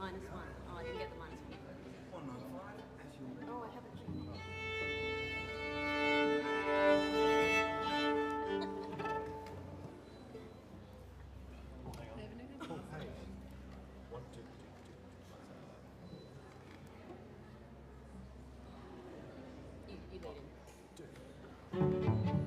-1. Oh, I didn't get the -1. 195, as you Oh, I haven't. full page. 1, 2, 2, 2. You need him.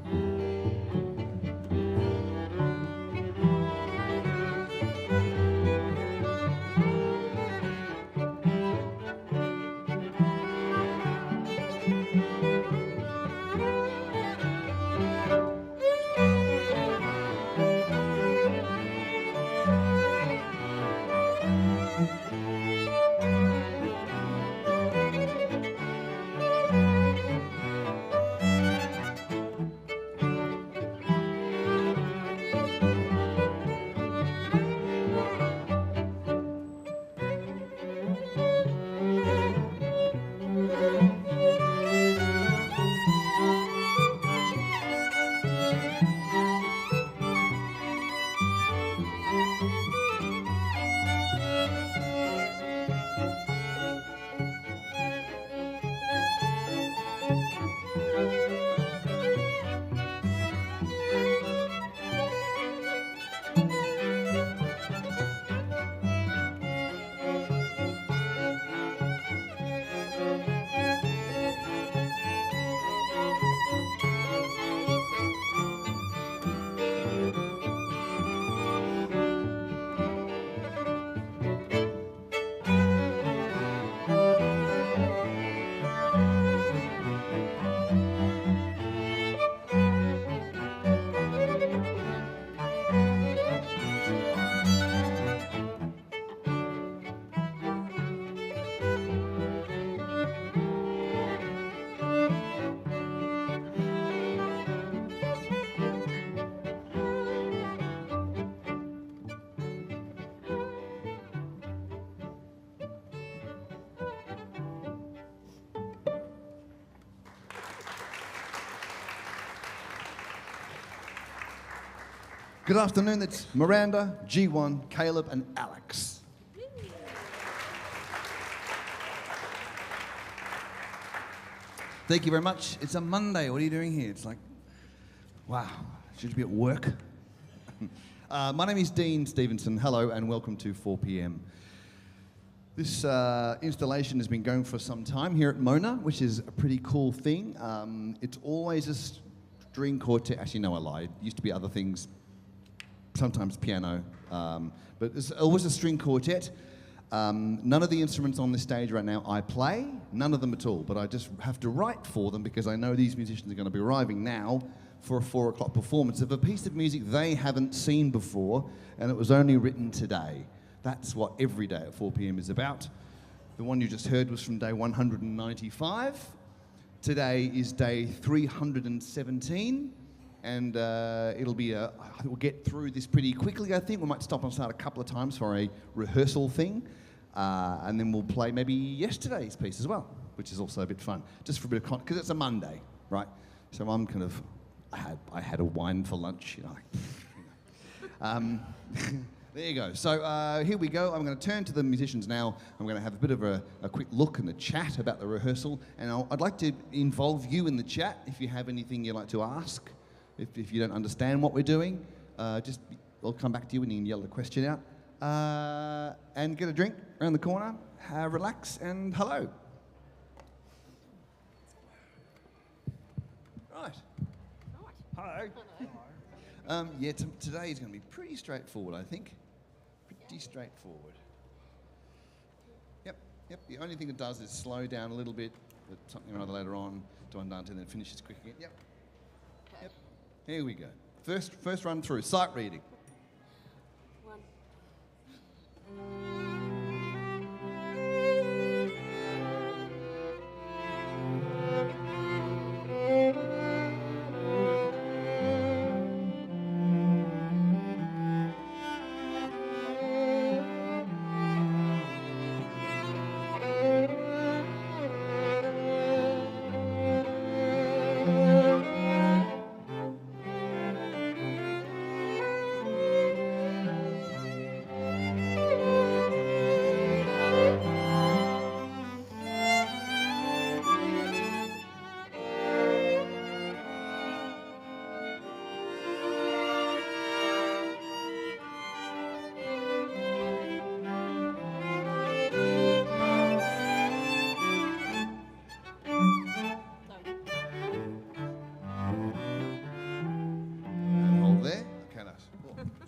Good afternoon, it's Miranda, G1, Caleb and Alex. Thank you very much. It's a Monday, what are you doing here? It's like, wow, should you be at work? My name is Dean Stevenson, hello and welcome to 4 p.m. This installation has been going for some time here at Mona, which is a pretty cool thing. It's always a string quartet, actually no I lied, it used to be other things, sometimes piano, but it's always a string quartet. None of the instruments on this stage right now I play, none of them at all, but I just have to write for them because I know these musicians are going to be arriving now for a 4 o'clock performance of a piece of music they haven't seen before, and it was only written today. That's what every day at 4 p.m. is about. The one you just heard was from day 195. Today is day 317. And we'll get through this pretty quickly, I think. We might stop and start a couple of times for a rehearsal thing. And then we'll play maybe yesterday's piece as well, which is also a bit fun. Just for a bit of because it's a Monday, right? So I'm kind of, I had a wine for lunch, you know. There you go. So here we go. I'm going to turn to the musicians now. I'm going to have a bit of a quick look and a chat about the rehearsal. And I'd like to involve you in the chat if you have anything you'd like to ask. If you don't understand what we're doing, I'll come back to you and you can yell the question out. And get a drink around the corner, relax, and hello. Right. Hello. Yeah, today is going to be pretty straightforward, I think. Pretty straightforward. Yep. The only thing it does is slow down a little bit, but something or other later on to Andante, and then finishes quick again. Yep. Here we go. First run through, sight reading. 1.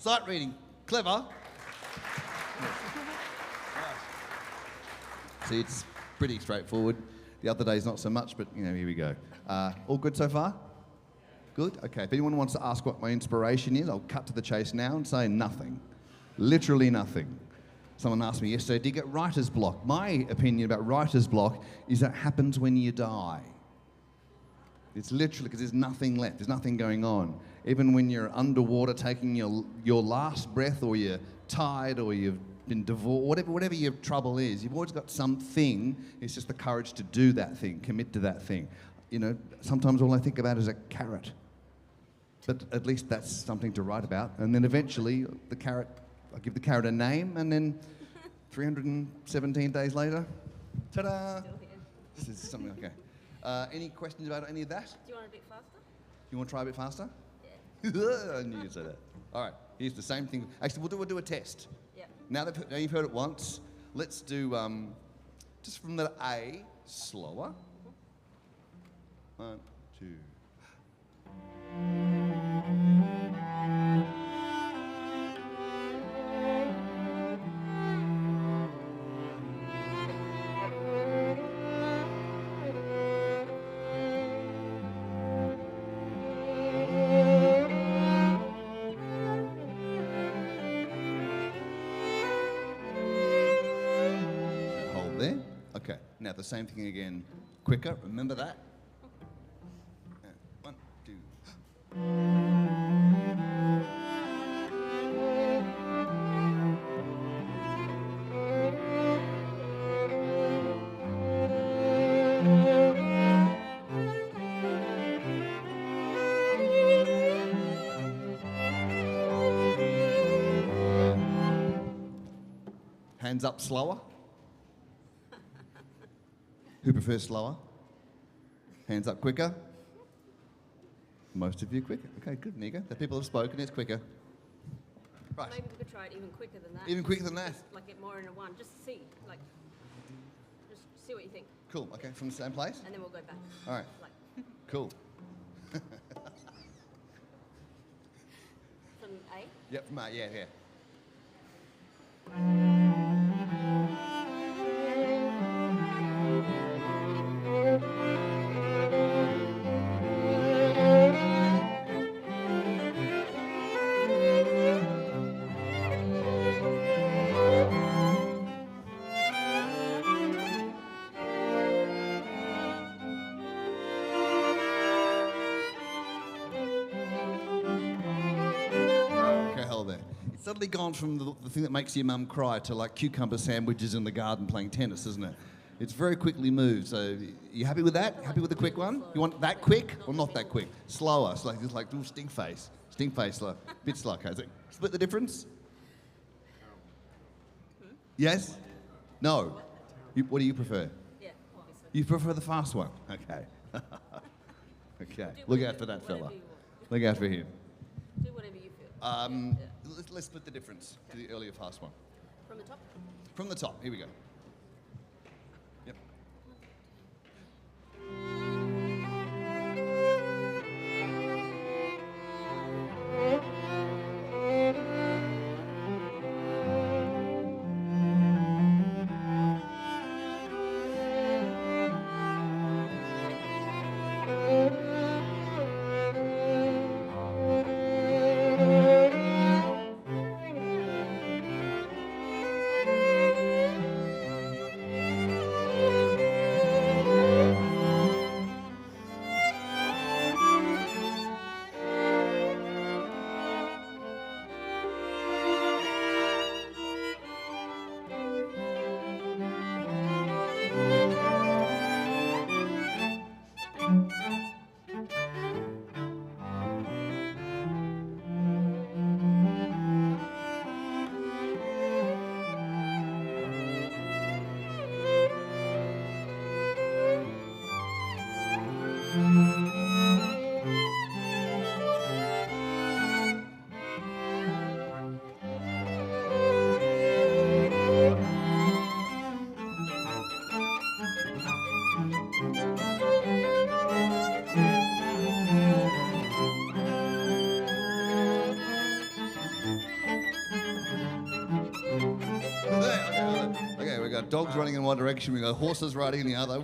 Sight reading. Clever. See, it's pretty straightforward. The other days not so much, but here we go. All good so far? Good? Okay, if anyone wants to ask what my inspiration is, I'll cut to the chase now and say nothing. Literally nothing. Someone asked me yesterday, do you get writer's block? My opinion about writer's block is that happens when you die. It's literally because there's nothing left, there's nothing going on. Even when you're underwater taking your last breath, or you're tired, or you've been divorced, whatever your trouble is, you've always got something. It's just the courage to do that thing, commit to that thing. Sometimes all I think about is a carrot. But at least that's something to write about. And then eventually, I give the carrot a name, and then 317 days later, ta-da! This is something, okay. Any questions about any of that? Do you want it a bit faster? You want to try a bit faster? Yeah. I knew you'd say that. All right, here's the same thing. Actually, we'll do a test. Yeah. Now you've heard it once, let's do, just from the A, slower. 1, 2. Hold there. Okay, now the same thing again, quicker, remember that? 1, 2. Hands up slower. Who prefers slower? Hands up quicker. Most of you quicker. Okay, good, Nika. The people have spoken, it's quicker. Right. Maybe we could try it even quicker than that. Even quicker than that? Just, like get more in a one. Just see. Just see what you think. Cool, okay, from the same place? And then we'll go back. All right, Like, cool. from A? Yep, from yeah. Suddenly gone from the thing that makes your mum cry to like cucumber sandwiches in the garden playing tennis, isn't it? It's very quickly moved. So you happy with that? Happy with the quick one? You want that quick or not that quick? Slower. It's like little stink face. Stink face, like, bit slow. Okay. Split the difference? Yes? No? What do you prefer? Yeah, obviously. You prefer the fast one? Okay. Okay. Look out for that fella. Look out for him. Do whatever you feel. Let's split the difference to the earlier fast one. From the top? From the top. Here we go. Yep. Okay, we've got dogs running in one direction, we've got horses riding in the other.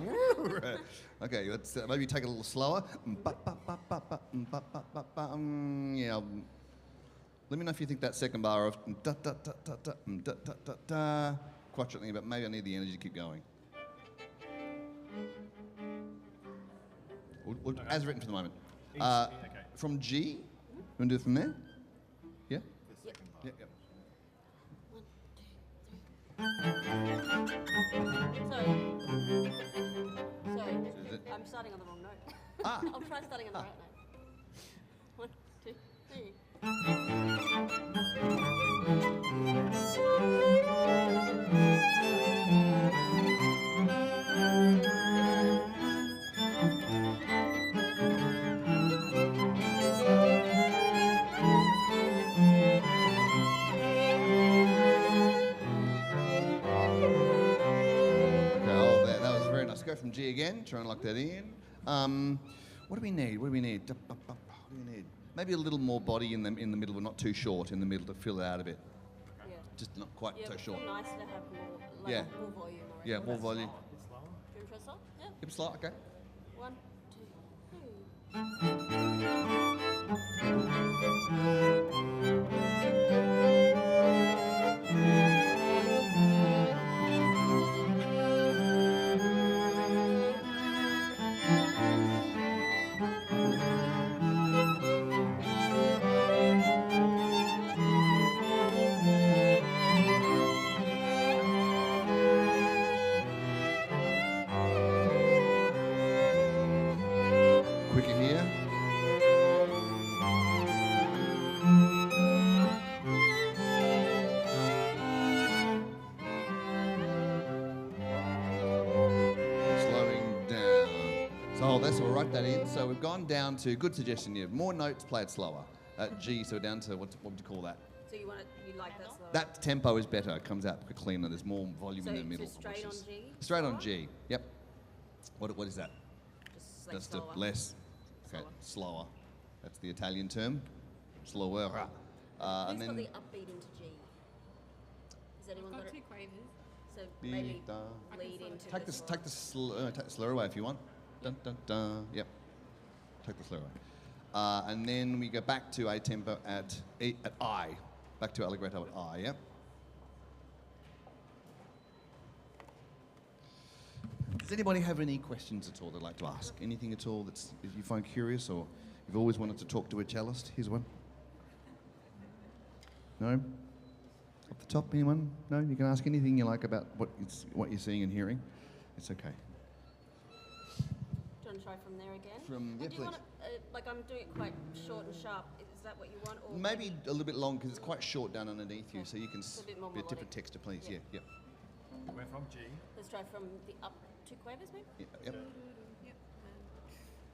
Okay, let's maybe take it a little slower. Yeah. Let me know if you think that second bar of quite something, but maybe I need the energy to keep going. As written for the moment. Okay. From G, you want to do it from there? Yeah? Yep. Yep, yep. 1, 2, 3. Sorry. Is it- I'm starting on the wrong note. Ah. I'll try starting on the right note. 1, 2, 3. Go from G again, try and lock that in. What do we need? What do we need? Maybe a little more body in the middle, but not too short in the middle to fill it out a bit. Yeah. Just not quite so short. Yeah, nice to have more, like Yeah. more volume. Yeah, more volume. A bit slower. Do you want to try slow? Yeah. Keep it slow, okay. 1, 2. Quicker here. Slowing down. So that's, we'll write that in. So we've gone down to, good suggestion, you have more notes, play it slower. At G, so down to, what would you call that? So you like that slow? That tempo is better, it comes out cleaner, there's more volume in the middle. So straight on G? Straight on G, yep. What is that? Just like That's the slower. less, okay, slower. That's the Italian term, slower. Who's And got then the upbeat into G? Has anyone got Got it? 2 quavers. So maybe da. lead into Take the slower. take the slur away if you want. Dun dun dun. Yep. Take the slur away. And then we go back to a tempo at I. Back to allegretto at I. Yep. Does anybody have any questions at all they'd like to ask? Anything at all that you find curious, or you've always wanted to talk to a cellist? Here's one. No? Off the top, anyone? No? You can ask anything you like about what you're seeing and hearing. It's okay. Do you want to try from there again? From, yeah, do you please. want like I'm doing it quite short and sharp. Is that what you want? Or Maybe a little bit long because it's quite short down underneath you, so you can It's a bit more be a different melodic. texture, please. Yeah. Yeah, We're from G. Let's try from the up 2 quavers, maybe? yeah, yep. Yep.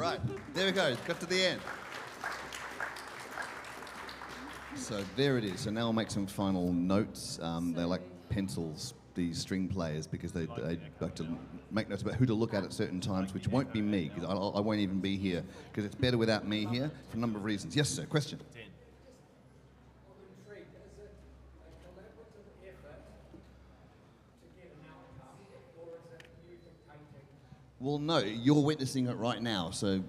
right. There we go. Got to the end. So there it is. So now I'll make some final notes. They're like pencils, these string players, because they like to make notes about who to look at certain times, which won't be me, because I won't even be here, because it's better without me here for a number of reasons. Yes, sir. Question? 10. Well, no, you're witnessing it right now, so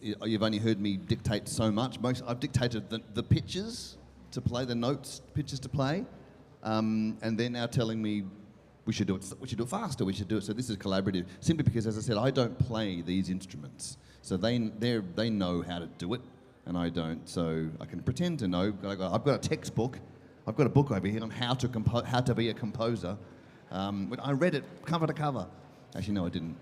you've only heard me dictate so much. I've dictated the pitches to play, the notes, pitches to play, and they're now telling me we should do it faster, we should do it. So this is collaborative, simply because, as I said, I don't play these instruments, so they know how to do it, and I don't. So I can pretend to know. I've got a textbook, I've got a book over here on how to be a composer. But I read it cover to cover. Actually, no, I didn't.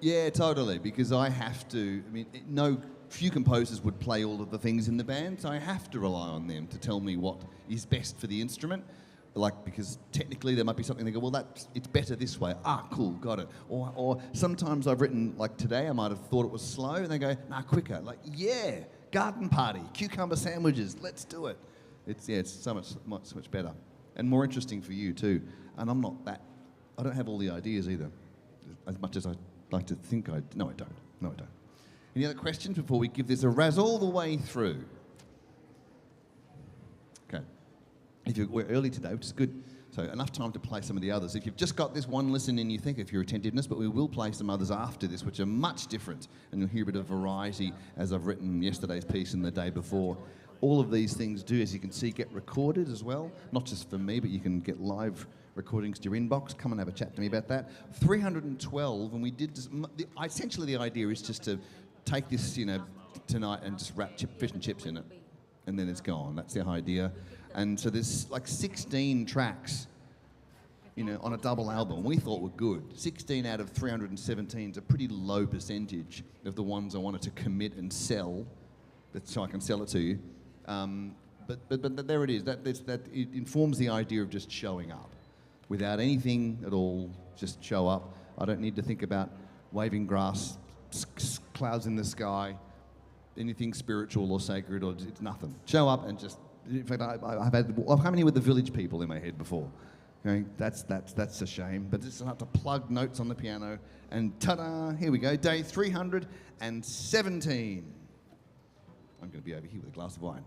Yeah, totally, because I have to, few composers would play all of the things in the band, so I have to rely on them to tell me what is best for the instrument, because technically there might be something they go, well, it's better this way. Ah, cool, got it. Or sometimes I've written, like today, I might have thought it was slow, and they go, nah, quicker. Like, yeah, garden party, cucumber sandwiches, let's do it. It's so much better. And more interesting for you too. And I don't have all the ideas either, as much as I'd like to think No, I don't. Any other questions before we give this a razz all the way through? Okay. We're early today, which is good. So enough time to play some of the others. If you've just got this one, listen and you think of your attentiveness, but we will play some others after this, which are much different, and you'll hear a bit of variety, as I've written yesterday's piece and the day before. All of these things do, as you can see, get recorded as well. Not just for me, but you can get live recordings to your inbox. Come and have a chat to me about that. 312, and we did essentially the idea is just to take this, tonight and just wrap fish and chips in it, and then it's gone. That's the idea. And so there's like 16 tracks, on a double album. We thought were good. 16 out of 317 is a pretty low percentage of the ones I wanted to commit and sell, so I can sell it to you. But there it is. That it informs the idea of just showing up. Without anything at all, just show up. I don't need to think about waving grass, clouds in the sky, anything spiritual or sacred, or it's nothing. Show up and just. In fact, I've come here with the Village People in my head before. That's a shame. But just have to plug notes on the piano, and ta-da! Here we go. Day 317. I'm going to be over here with a glass of wine.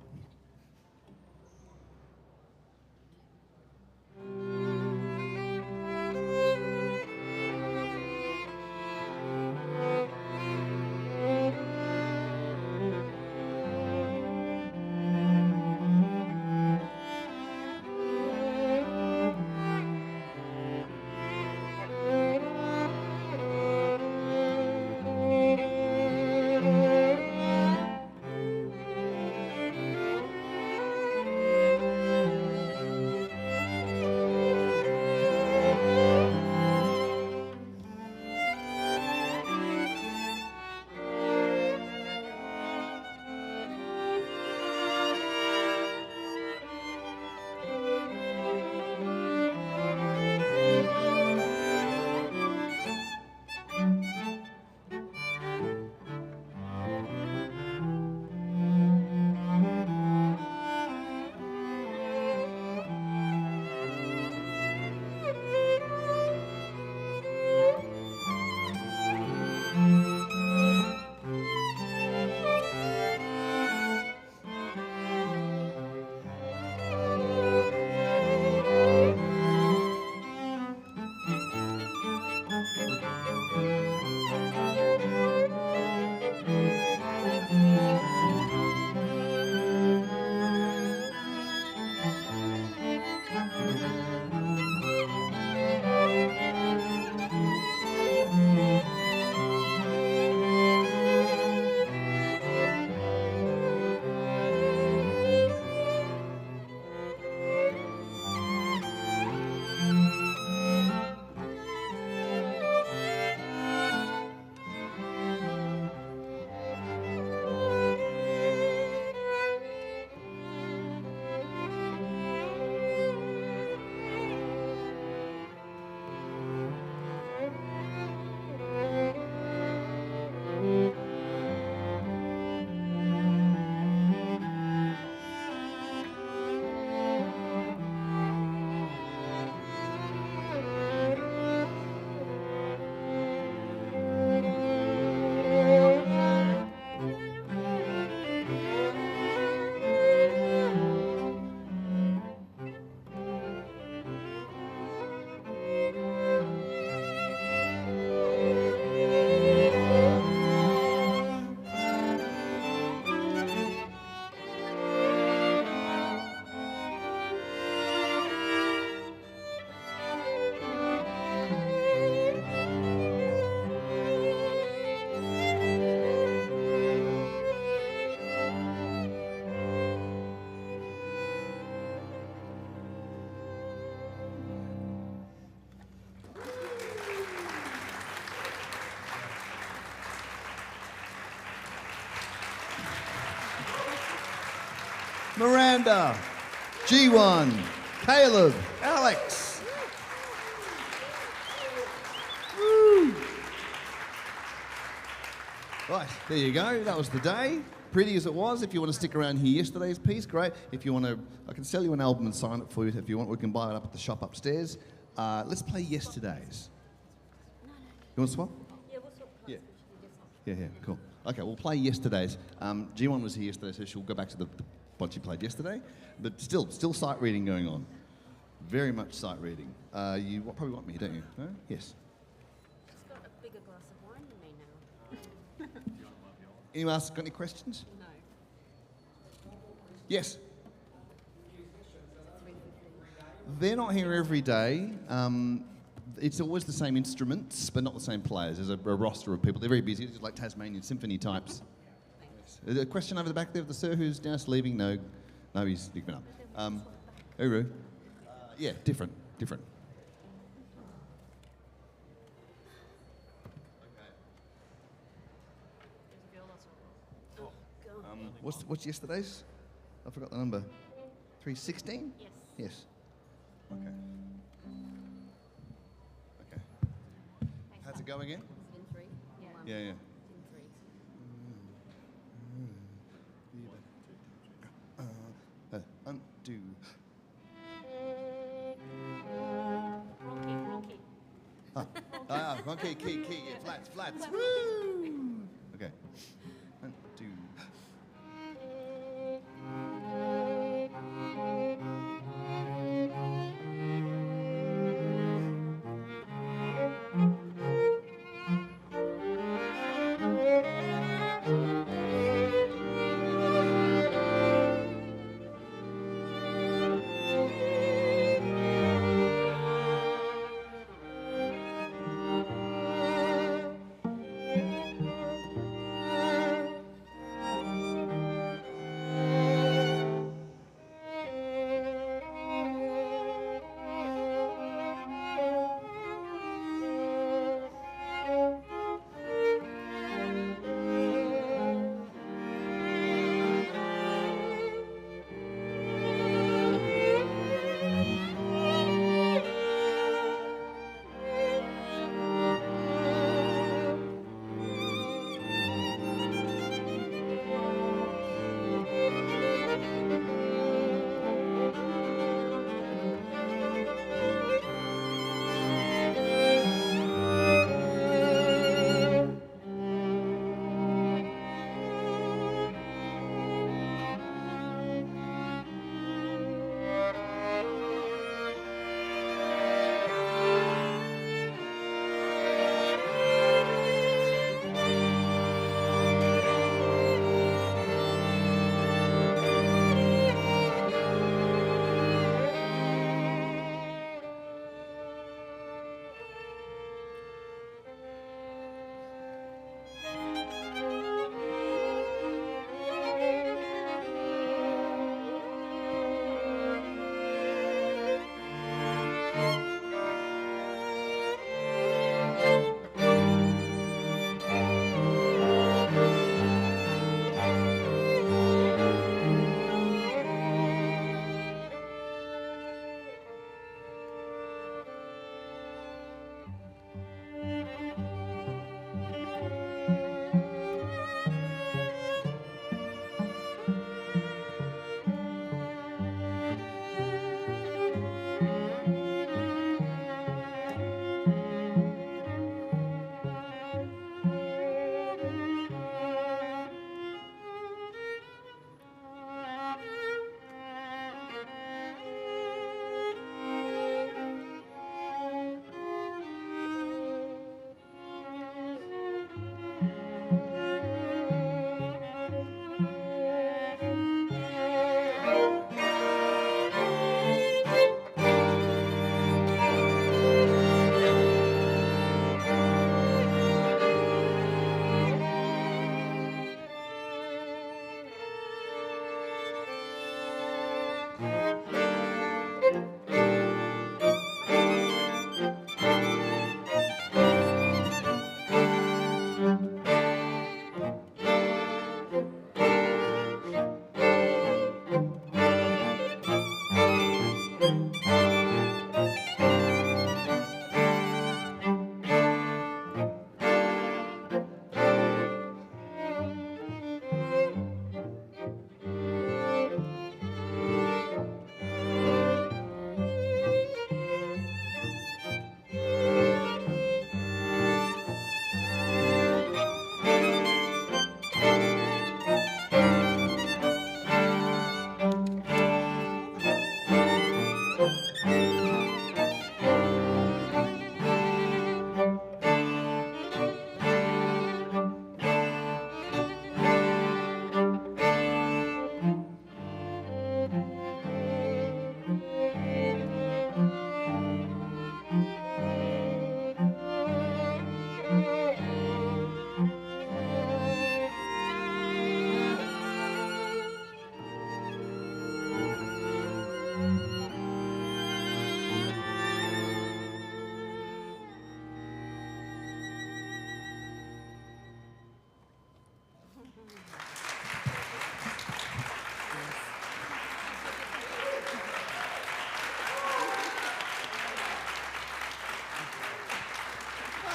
Miranda, G1, Caleb, Alex. Woo. Right, there you go. That was the day. Pretty as it was. If you want to stick around here yesterday's piece, great. If you want to, I can sell you an album and sign it for you. If you want, we can buy it up at the shop upstairs. Let's play yesterday's. You want to swap? Yeah, we'll swap Yeah. classes. Yeah, cool. Okay, we'll play yesterday's. G1 was here yesterday, so she'll go back to the one she played yesterday. But still sight reading going on. Very much sight reading. You probably want me, don't you? No? Yes. She's got a bigger glass of wine than me now. Anyone else got any questions? No. Yes. They're not here every day. It's always the same instruments, but not the same players. There's a roster of people. They're very busy, just like Tasmanian symphony types. Is there a question over the back there of the sir who's just leaving? No, he's given up. Uru? Yeah, different. Oh, God. What's yesterday's? I forgot the number. 316? Yes. Yes. Okay. How's it go again? Is it in three? Yeah. Yeah. In three. Undo. Wrong key. Wrong key, yeah, flats. Woo! Okay. Undo.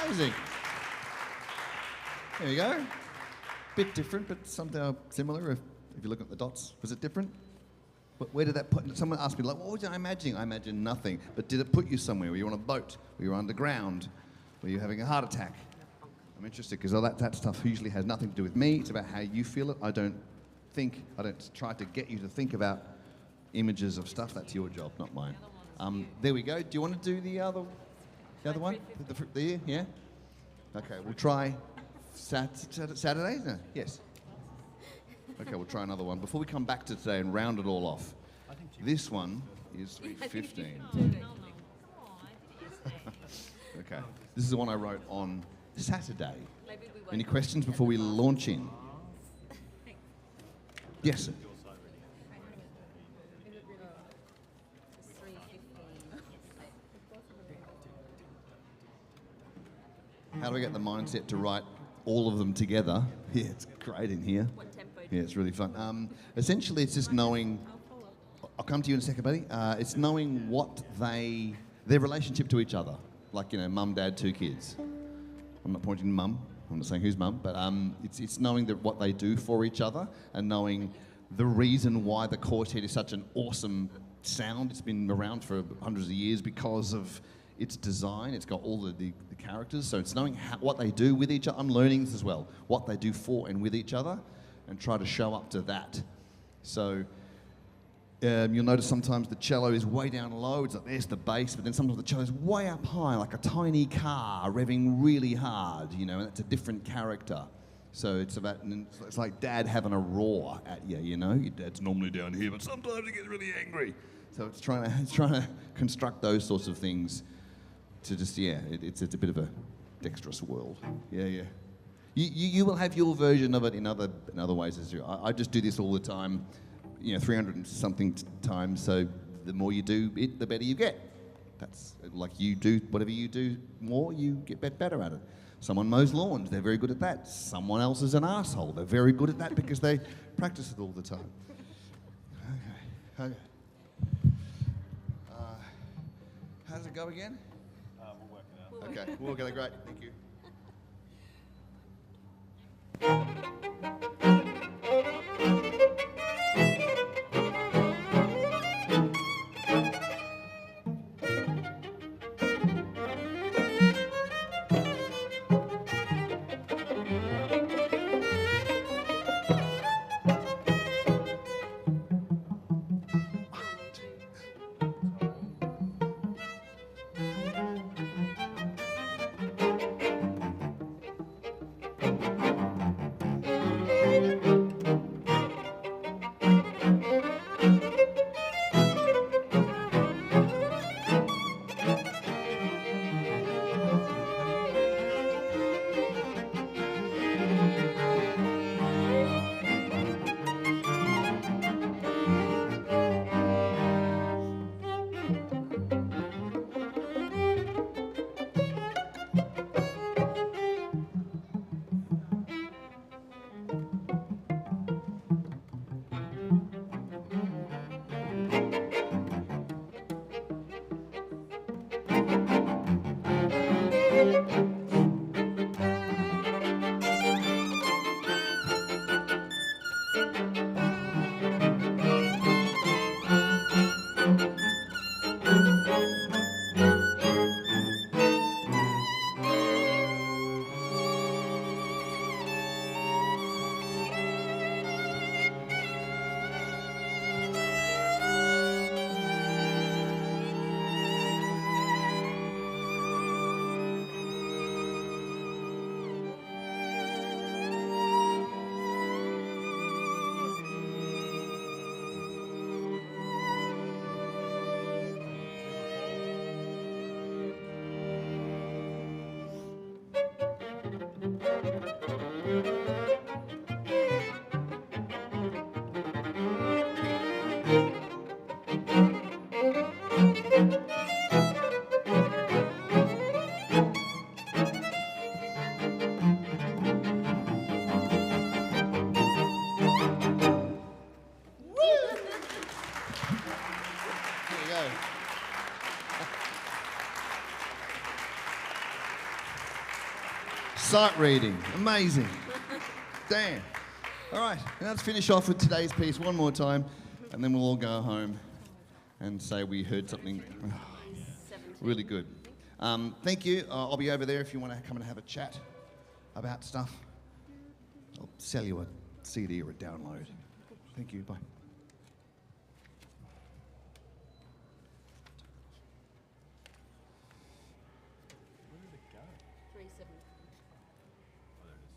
Amazing. There you go. Bit different, but somehow similar if you look at the dots. Was it different? Where did that put? Someone asked me, like, what was I imagining? I imagined nothing. But did it put you somewhere? Were you on a boat? Were you underground? Were you having a heart attack? I'm interested because all that stuff usually has nothing to do with me. It's about how you feel it. I don't try to get you to think about images of stuff. That's your job, not mine. There we go. Do you want to do the other one? Yeah? Okay, we'll try Saturday? No, yes. Okay, we'll try another one. Before we come back to today and round it all off, this one is 3:15. Okay, this is the one I wrote on Saturday. Any questions before we launch in? Yes, sir. How do I get the mindset to write all of them together? Yeah, it's great in here. What tempo? Yeah, it's really fun. Essentially, it's just knowing. I'll come to you in a second, buddy. It's knowing their relationship to each other. Like, mum, dad, 2 kids. I'm not pointing to mum. I'm not saying who's mum, but it's knowing what they do for each other and knowing the reason why the quartet is such an awesome sound. It's been around for hundreds of years because of its design. It's got all the characters. So it's knowing what they do with each other. I'm learning this as well. What they do for and with each other and try to show up to that. So you'll notice sometimes the cello is way down low. It's like, there's the bass, but then sometimes the cello is way up high, like a tiny car revving really hard, and that's a different character. So it's like Dad having a roar at you, Your dad's normally down here, but sometimes he gets really angry. So it's trying to construct those sorts of things to just, it's a bit of a dexterous world. Yeah. You will have your version of it in other ways as well. I just do this all the time. 300 and something times, so the more you do it, the better you get. That's like you do, whatever you do more, you get better at it. Someone mows lawns, they're very good at that. Someone else is an asshole, they're very good at that because they practice it all the time. Okay. How does it go again? We'll work it out. Okay, we'll get it, great, thank you. Sight reading. Amazing. Damn. All right, now let's finish off with today's piece one more time, and then we'll all go home and say we heard something really good. Thank you. I'll be over there if you want to come and have a chat about stuff. I'll sell you a CD or a download. Thank you. Bye. Where did it go? 3-7. Oh, there it is.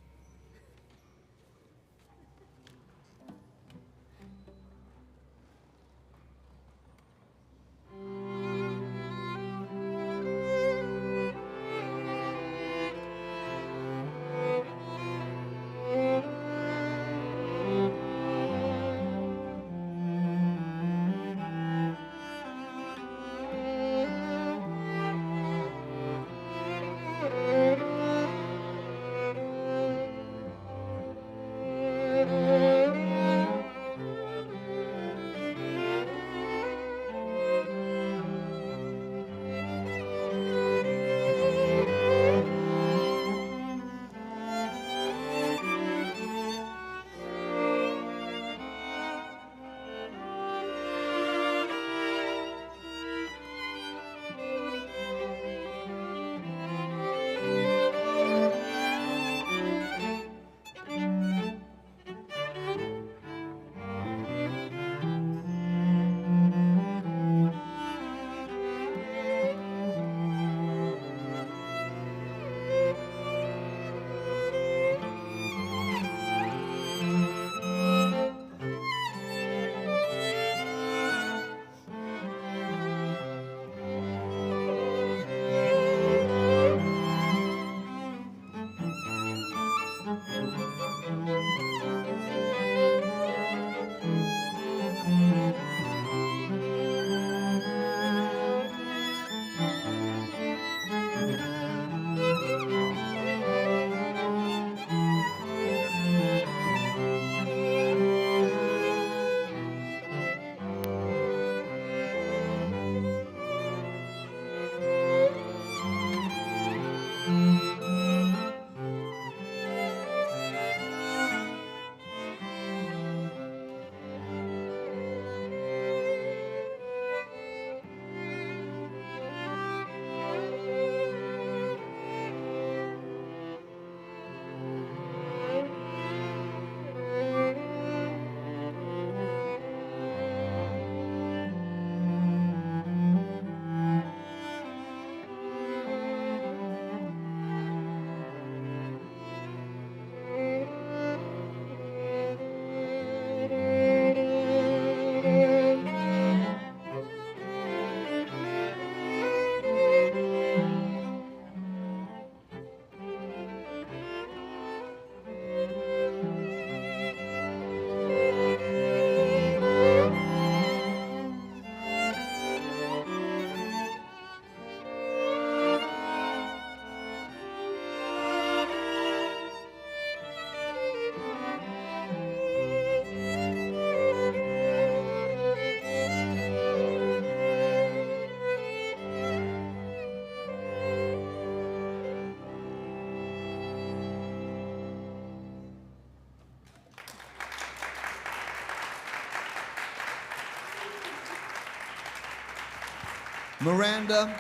Miranda,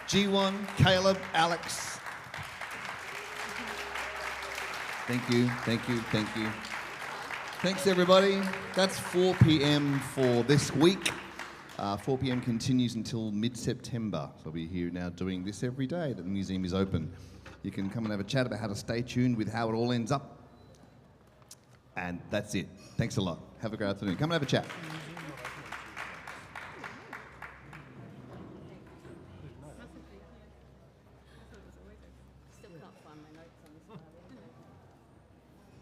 G1, Caleb, Alex. Thank you, thank you, thank you. Thanks, everybody. That's 4 p.m. for this week. 4 p.m. continues until mid-September. So we're here now doing this every day that the museum is open. You can come and have a chat about how to stay tuned with how it all ends up. And that's it. Thanks a lot. Have a great afternoon. Come and have a chat.